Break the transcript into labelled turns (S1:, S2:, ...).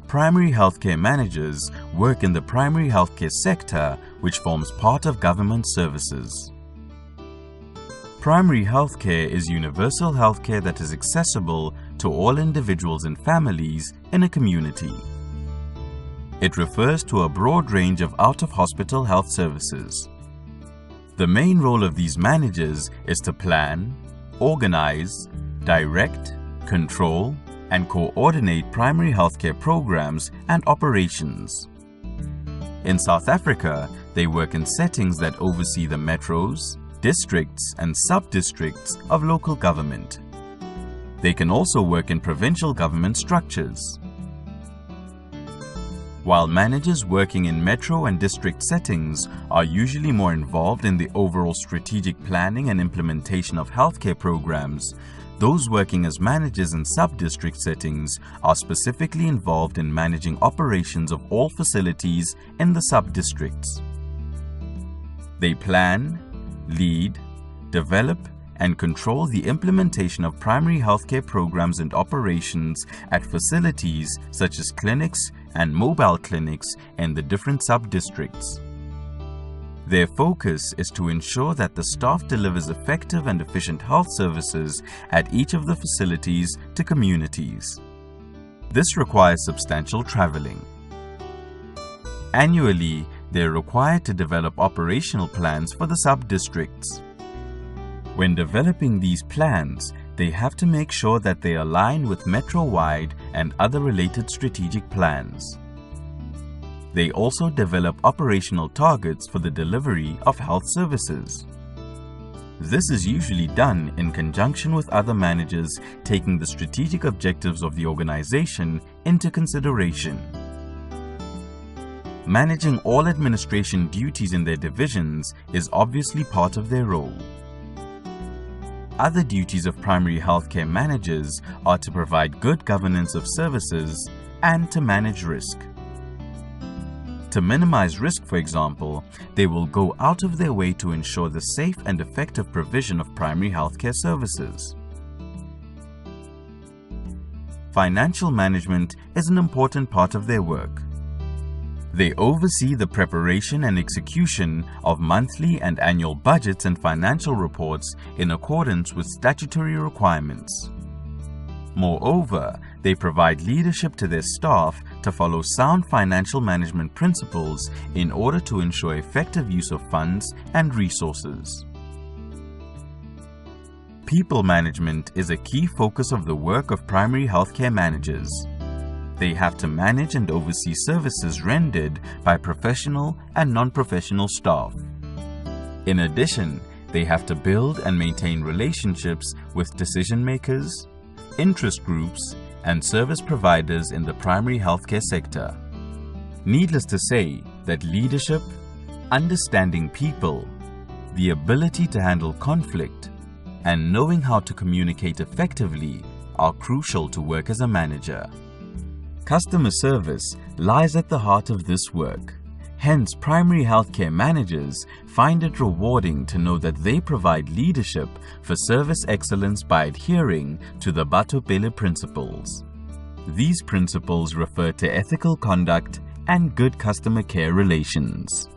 S1: Primary healthcare managers work in the primary healthcare sector, which forms part of government services. Primary healthcare is universal healthcare that is accessible to all individuals and families in a community. It refers to a broad range of out-of-hospital health services. The main role of these managers is to plan, organize, direct, control, and coordinate primary healthcare programs and operations. In South Africa, they work in settings that oversee the metros, districts, and sub-districts of local government. They can also work in provincial government structures. While managers working in metro and district settings are usually more involved in the overall strategic planning and implementation of healthcare programs, those working as managers in sub-district settings are specifically involved in managing operations of all facilities in the sub-districts. They plan, lead, develop, and control the implementation of primary healthcare programs and operations at facilities such as clinics and mobile clinics in the different sub-districts. Their focus is to ensure that the staff delivers effective and efficient health services at each of the facilities to communities. This requires substantial traveling. Annually, they are required to develop operational plans for the sub-districts. When developing these plans, they have to make sure that they align with metro-wide and other related strategic plans. They also develop operational targets for the delivery of health services. This is usually done in conjunction with other managers taking the strategic objectives of the organization into consideration. Managing all administration duties in their divisions is obviously part of their role. Other duties of primary healthcare managers are to provide good governance of services and to manage risk. To minimize risk, for example, they will go out of their way to ensure the safe and effective provision of primary healthcare services. Financial management is an important part of their work. They oversee the preparation and execution of monthly and annual budgets and financial reports in accordance with statutory requirements. Moreover, they provide leadership to their staff to follow sound financial management principles in order to ensure effective use of funds and resources. People management is a key focus of the work of primary healthcare managers. They have to manage and oversee services rendered by professional and non-professional staff. In addition, they have to build and maintain relationships with decision makers, interest groups, and service providers in the primary healthcare sector. Needless to say that leadership, understanding people, the ability to handle conflict, and knowing how to communicate effectively are crucial to work as a manager. Customer service lies at the heart of this work. Hence, primary healthcare managers find it rewarding to know that they provide leadership for service excellence by adhering to the Batho Pele principles. These principles refer to ethical conduct and good customer care relations.